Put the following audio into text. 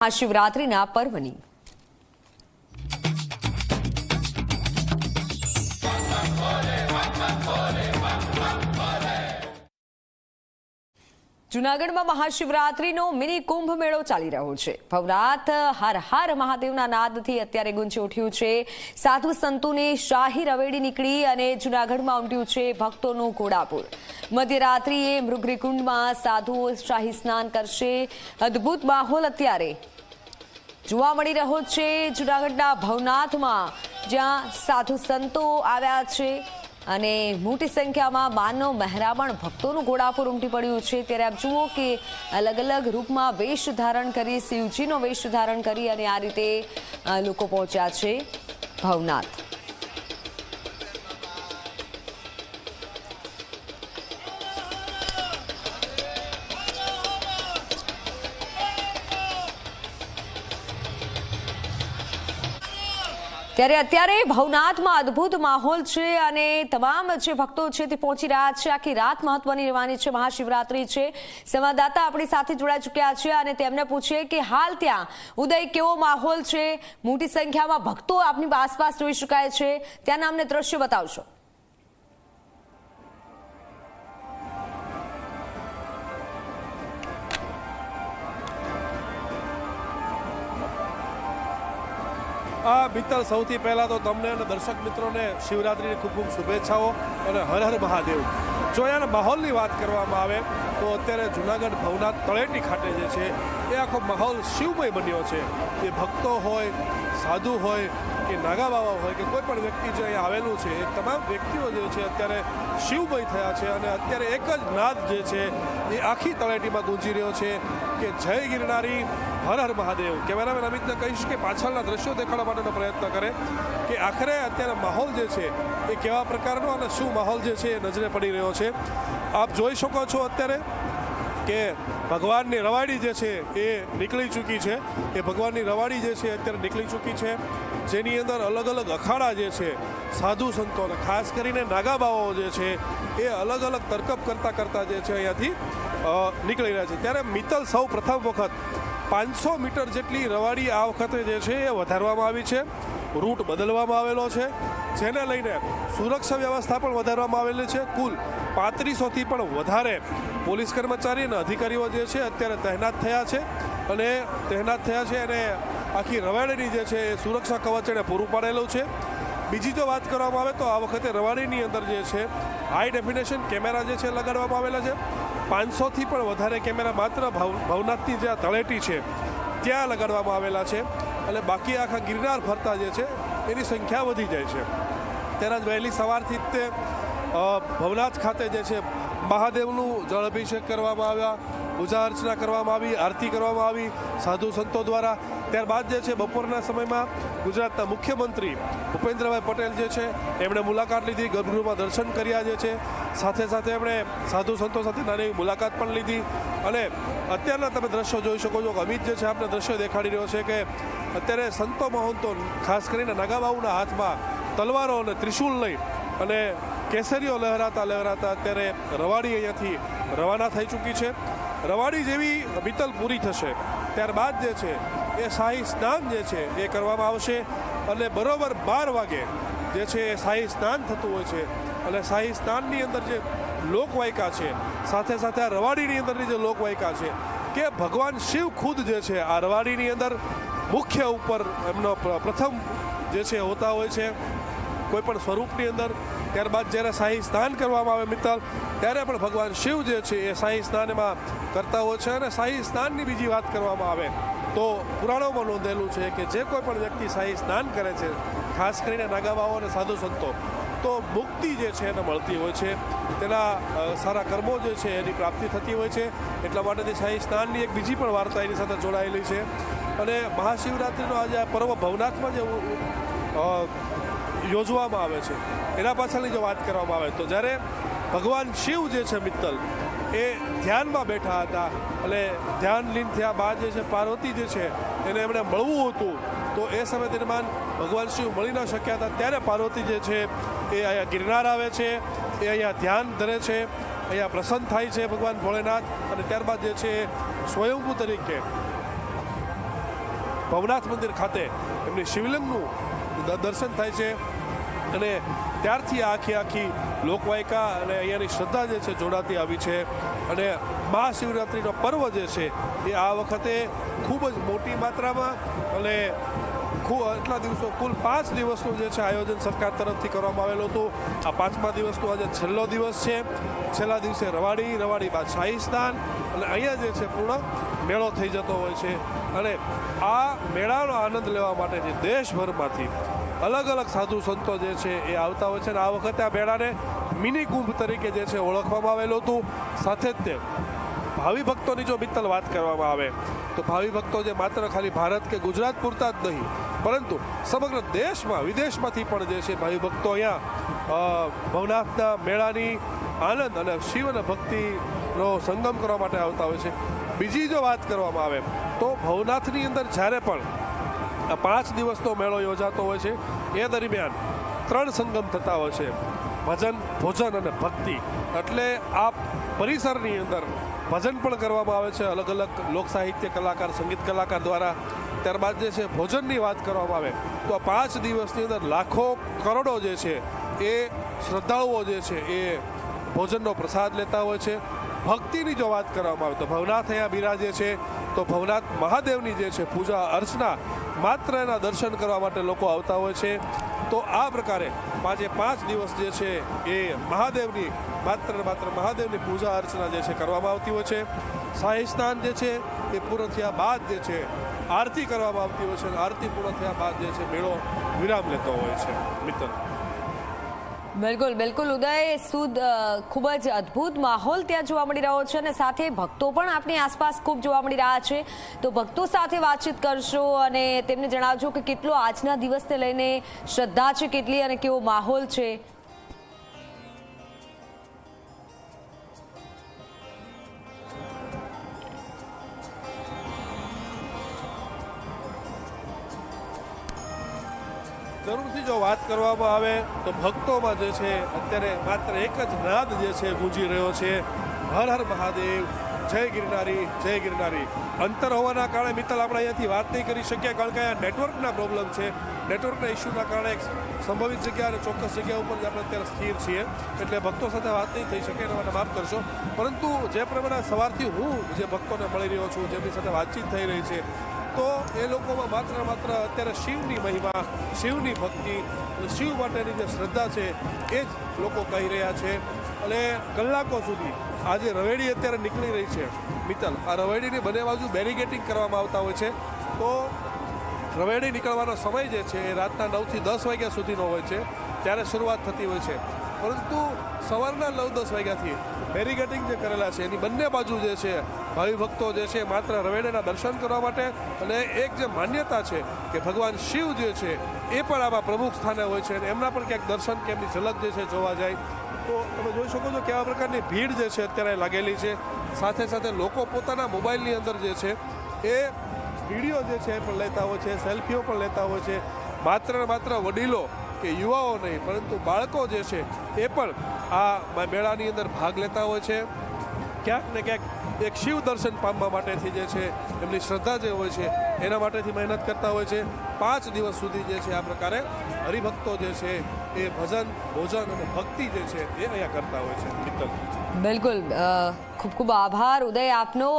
મહાશિવરાત્રિના પર્વની જૂનાગઢમાં મહાશિવરાત્રિનો મિની કુંભ મેળો ચાલી રહ્યો છે। ભવનાથ હર હર મહાદેવના નાદથી અત્યારે ગુંજી ઉઠ્યું છે। સાધુ સંતોની શાહી રવેડી નીકળી અને જૂનાગઢમાં ઉમટ્યું છે ભક્તોનું ઘોડાપુર। મધ્યરાત્રિએ મૃગરીકુંડમાં સાધુઓ શાહી સ્નાન કરશે। અદ્ભુત માહોલ અત્યારે જોવા મળી રહ્યો છે જૂનાગઢના ભવનાથમાં, જ્યાં સાધુ સંતો આવ્યા છે અને મોટી સંખ્યામાં માનવ મહેરામણ ભક્તોનું ઘોડાપુર ઉમટી પડ્યું છે। ત્યારે આપ જુઓ કે અલગ અલગ રૂપમાં વેશ ધારણ કરી, શિવજીનો વેશ ધારણ કરી અને આ રીતે લોકો પહોંચ્યા છે ભવનાથ। ત્યારે અત્યારે ભવનાથમાં અદ્ભુત માહોલ છે અને તમામ જે ભક્તો છે તે પહોંચી રહ્યા છે। આખી રાત મહત્વની રહેવાની છે, મહાશિવરાત્રી છે। સંવાદદાતા આપણી સાથે જોડાઈ ચૂક્યા છે અને તેમને પૂછીએ કે હાલ ત્યાં ઉદય કેવો માહોલ છે, મોટી સંખ્યામાં ભક્તો આપની આસપાસ જોઈ શકાય છે, ત્યાંના અમને દ્રશ્ય બતાવશો। મિત્તલ, સૌથી પહેલાં તો તમને અને દર્શક મિત્રોને શિવરાત્રિની ખૂબ ખૂબ શુભેચ્છાઓ અને હર હર મહાદેવ। જો એના માહોલની વાત કરવામાં આવે તો અત્યારે જૂનાગઢ ભવનાથ તળેટી ખાતે જે છે એ આખો માહોલ શિવમય બન્યો છે। એ ભક્તો હોય, સાધુ હોય કે નાગા બાવા હોય કે કોઈ પણ વ્યક્તિ જે અહીંયા આવેલું છે, એ તમામ વ્યક્તિઓ જે છે અત્યારે શિવમય થયા છે અને અત્યારે એક જ નાદ જે છે એ આખી તળેટીમાં ગુંજી રહ્યો છે કે જય ગિરનારી, હર હર મહાદેવ। કેમેરામેન અમિતને કહીશ કે પાછળના દ્રશ્યો દેખાડવા માટેનો પ્રયત્ન કરે કે આખરે અત્યારે માહોલ જે છે એ કેવા પ્રકારનો અને શું માહોલ જે છે એ નજરે પડી રહ્યો છે। આપ જોઈ શકો છો અત્યારે કે ભગવાનની રવાડી જે છે એ નીકળી ચૂકી છે। એ ભગવાનની રવાડી જે છે અત્યારે નીકળી ચૂકી છે, જેની અંદર અલગ અલગ અખાડા જે છે, સાધુ સંતો અને ખાસ કરીને નાગા બાવાઓ જે છે એ અલગ અલગ તરકબ કરતા જે છે અહીંયાથી નીકળી રહ્યા છે। ત્યારે મિત્તલ, સૌ પ્રથમ વખત 500 મીટર જેટલી રવાડી આ વખતે જે છે એ વધારવામાં આવી છે, રૂટ બદલવામાં આવેલો છે, જેને લઈને સુરક્ષા વ્યવસ્થા પણ વધારવામાં આવેલી છે। કુલ 3500થી પણ વધારે પોલીસ કર્મચારી અને અધિકારીઓ જે છે અત્યારે તહેનાત થયા છે અને આખી રવાડીની જે છે એ સુરક્ષા કવચ એને પૂરું પાડેલું છે। બીજી જો વાત કરવામાં આવે તો આ વખતે રવાડીની અંદર જે છે હાઈ ડેફિનેશન કેમેરા જે છે લગાડવામાં આવેલા છે। 500થી પણ વધારે કેમેરા માત્ર ભવનાથની જે તળેટી છે ત્યાં લગાડવામાં આવેલા છે અને બાકી આખા ગિરનાર ફરતા જે છે એની સંખ્યા વધી જાય છે। ત્યારે જ વહેલી સવારથી જ તે ભવનાથ ખાતે જે છે મહાદેવનું જળ અભિષેક કરવામાં આવ્યા, પૂજા અર્ચના કરવામાં આવી, આરતી કરવામાં આવી સાધુ સંતો દ્વારા। ત્યારબાદ જે છે બપોરના સમયમાં ગુજરાતના મુખ્યમંત્રી ભૂપેન્દ્રભાઈ પટેલ જે છે એમણે મુલાકાત લીધી, ગર્ભગૃહમાં દર્શન કર્યા જે છે, સાથે સાથે એમણે સાધુ સંતો સાથે નાની મુલાકાત પણ લીધી। અને અત્યારના તમે દ્રશ્યો જોઈ શકો છો કે અમિત જે છે આપણે દ્રશ્યો દેખાડી રહ્યો છે કે અત્યારે સંતો મહંતો ખાસ કરીને નાગાબાઉના હાથમાં તલવારો અને ત્રિશૂલ લઈ અને કેસરીઓ લહેરાતા અત્યારે રવાડી અહીંયાથી રવાના થઈ ચૂકી છે। રવાડી જેવી મિત્તલ પૂરી થશે ત્યારબાદ જે છે એ શાહી સ્નાન જે છે એ કરવામાં આવશે અને બરોબર 12 વાગે જે છે એ શાહી સ્નાન થતું હોય છે અને શાહી સ્નાનની અંદર જે લોકવાયકા છે, સાથે સાથે આ રવાડીની અંદરની જે લોકવાયકા છે કે ભગવાન શિવ ખુદ જે છે આ રવાડીની અંદર મુખ્ય ઉપર એમનો પ્રથમ જે છે હોતા હોય છે કોઈ પણ સ્વરૂપની અંદર। ત્યારબાદ જ્યારે શાહી સ્નાન કરવામાં આવે મિત્તલ, ત્યારે પણ ભગવાન શિવ જે છે એ શાહી સ્નાન એમાં કરતા હોય છે। અને શાહી સ્નાનની બીજી વાત કરવામાં આવે તો પુરાણોમાં નોંધેલું છે કે જે કોઈ પણ વ્યક્તિ શાહી સ્નાન કરે છે, ખાસ કરીને નાગાબાઓ અને સાધુ સંતો, તો મુક્તિ જે છે એને મળતી હોય છે, તેના સારા કર્મો જે છે એની પ્રાપ્તિ થતી હોય છે। એટલા માટેથી શાહી સ્નાનની એક બીજી પણ વાર્તા એની સાથે જોડાયેલી છે। અને મહાશિવરાત્રિનો આજે આ પર્વ ભવનાથમાં જે યોજવામાં આવે છે એના પાછળની જો વાત કરવામાં આવે તો જ્યારે ભગવાન શિવ જે છે મિત્તલ એ ધ્યાનમાં બેઠા હતા અને ધ્યાન લીન થયા બાદ જે છે પાર્વતી જે છે એને એમણે મળવું હતું, તો એ સમય દરમિયાન ભગવાન શિવ મળી ન શક્યા હતા, ત્યારે પાર્વતી જે છે એ અહીંયા ગિરનાર આવે છે, એ અહીંયા ધ્યાન ધરે છે, અહીંયા પ્રસન્ન થાય છે ભગવાન ભોળેનાથ અને ત્યારબાદ જે છે સ્વયંભૂ તરીકે ભવનાથ મંદિર ખાતે એમની શિવલિંગનું દર્શન થાય છે અને ત્યારથી આખી લોકવાયકા અને અહીંયાની શ્રદ્ધા જે છે જોડાતી આવી છે અને મહાશિવરાત્રિનો પર્વ જે છે એ આ વખતે ખૂબ જ મોટી માત્રામાં અને એટલા દિવસો કુલ 5 દિવસનું જે છે આયોજન સરકાર તરફથી કરવામાં આવેલું હતું. આ 5મા દિવસનો આજે છેલ્લો દિવસ છે. છેલ્લા દિવસે રવાડી બાદ શાહી સ્નાન અને અહીંયા જે છે પૂર્ણ મેળો થઈ જતો હોય છે અને આ મેળાનો આનંદ લેવા માટે જે દેશભરમાંથી અલગ અલગ સાધુ સંતો જે છે એ આવતા હોય છે અને આ વખતે આ મેળાને મિની કુંભ તરીકે જે છે ઓળખવામાં આવેલું હતું. સાથે જ તે ભાવિ ભક્તોની જો મિત્તલ વાત કરવામાં આવે તો ભાવિ ભક્તો જે માત્ર ખાલી ભારત કે ગુજરાત પૂરતા જ નહીં પરંતુ સમગ્ર દેશમાં વિદેશમાંથી પણ જે છે ભાવિ ભક્તો અહીંયા ભવનાથના મેળાની આનંદ અને શિવ અને ભક્તિનો સંગમ કરવા માટે આવતા હોય છે. બીજી જો વાત કરવામાં આવે તો ભવનાથની અંદર જ્યારે પણ 5 દિવસનો મેળો યોજાતો હોય છે એ દરમિયાન 3 સંગમ થતા હોય છે: ભજન, ભોજન અને ભક્તિ. એટલે આ પરિસરની અંદર ભજન પણ કરવામાં આવે છે અલગ અલગ લોક સાહિત્ય કલાકાર, સંગીત કલાકાર દ્વારા. ત્યારબાદ જે છે ભોજનની વાત કરવામાં આવે તો આ 5 દિવસની અંદર લાખો કરોડો જે છે એ શ્રદ્ધાળુઓ જે છે એ ભોજનનો પ્રસાદ લેતા હોય છે. ભક્તિની જો વાત કરવામાં આવે તો ભવનાથ અહીંયા બિરાજે છે તો ભવનાથ મહાદેવની જે છે પૂજા અર્ચના માત્ર એના દર્શન કરવા માટે લોકો આવતા હોય છે. તો આ પ્રકારે 5 દિવસ જે છે એ મહાદેવની માત્ર મહાદેવની પૂજા અર્ચના જે છે કરવામાં આવતી હોય છે. શાહી સ્નાન જે છે એ પૂર્ણ થયા બાદ જે છે આરતી કરવામાં આવતી હોય છે અને આરતી પૂર્ણ થયા બાદ જે છે મેળો વિરામ લેતો હોય છે. મિત્ર, બિલકુલ ઉદય, ખૂબ જ અદ્ભુત માહોલ ત્યાં જોવા મળી રહ્યો છે અને સાથે ભક્તો પણ આપણી આસપાસ ખૂબ જોવા મળી રહ્યા છે. તો ભક્તો સાથે વાતચીત કરશો અને તેમને જણાવજો કે કેટલો આજના દિવસને લઈને શ્રદ્ધા છે કેટલી અને કેવો માહોલ છે. જરૂરથી જો વાત કરવામાં આવે તો ભક્તોમાં જે છે અત્યારે માત્ર એક જ નાદ જે છે ગુંજી રહ્યો છે: હર હર મહાદેવ, જય ગિરનારી. અંતર હોવાના કારણે મિત્તલ આપણે અહીંયાથી વાત નહીં કરી શકીએ કારણ કે અહીંયા નેટવર્કના પ્રોબ્લેમ છે. નેટવર્કના ઇસ્યુના કારણે એક સંભવિત જગ્યા અને ચોક્કસ જગ્યા ઉપર જ આપણે અત્યારે સ્થિર છીએ એટલે ભક્તો સાથે વાત નહીં થઈ શકે, એના માટે માફ કરશો. પરંતુ જે પ્રમાણે સવારથી હું જે ભક્તોને મળી રહ્યો છું, જેમની સાથે વાતચીત થઈ રહી છે, તો એ લોકોમાં માત્ર અત્યારે શિવની મહિમા, શિવની ભક્તિ, શિવ માટેની જે શ્રદ્ધા છે એ જ લોકો કહી રહ્યા છે. અને કલાકો સુધી આજે રવેડી અત્યારે નીકળી રહી છે મિત્તલ. આ રવેડીની બંને બાજુ બેરિકેટિંગ કરવામાં આવતા હોય છે. તો રવેડી નીકળવાનો સમય જે છે એ રાતના 9 થી 10 વાગ્યા સુધીનો હોય છે, ત્યારે શરૂઆત થતી હોય છે. પરંતુ સવારના 9-10 વાગ્યાથી બેરિકેટિંગ જે કરેલા છે એની બંને બાજુ જે છે ભાવિ ભક્તો જે છે માત્ર રવેડીના દર્શન કરવા માટે અને એક જે માન્યતા છે કે ભગવાન શિવ જે છે એ પણ આમાં પ્રમુખ સ્થાને હોય છે અને એમના પણ ક્યાંક દર્શન કે એમની ઝલક જે છે જોવા જાય. તો તમે જોઈ શકો છો કેવા પ્રકારની ભીડ જે છે અત્યારે લાગેલી છે. સાથે લોકો પોતાના મોબાઈલની અંદર જે છે એ વિડીયો જે છે એ પણ લેતા હોય છે, સેલ્ફીઓ પણ લેતા હોય છે. માત્ર વડીલો કે યુવાઓ નહીં પરંતુ બાળકો જે છે એ પણ આ મેળાની અંદર ભાગ લેતા હોય છે. ક્યાંક ને ક્યાંક એક શિવ દર્શન પામવા માટેથી જે છે એમની શ્રદ્ધા જે હોય છે એના માટેથી મહેનત કરતા હોય છે. 5 દિવસ સુધી જે છે આ પ્રકારે હરિભક્તો જે છે એ ભજન, ભોજન અને ભક્તિ જે છે એ અહીંયા કરતા હોય છે. મિત્તલ, બિલકુલ, ખૂબ આભાર ઉદય આપનો.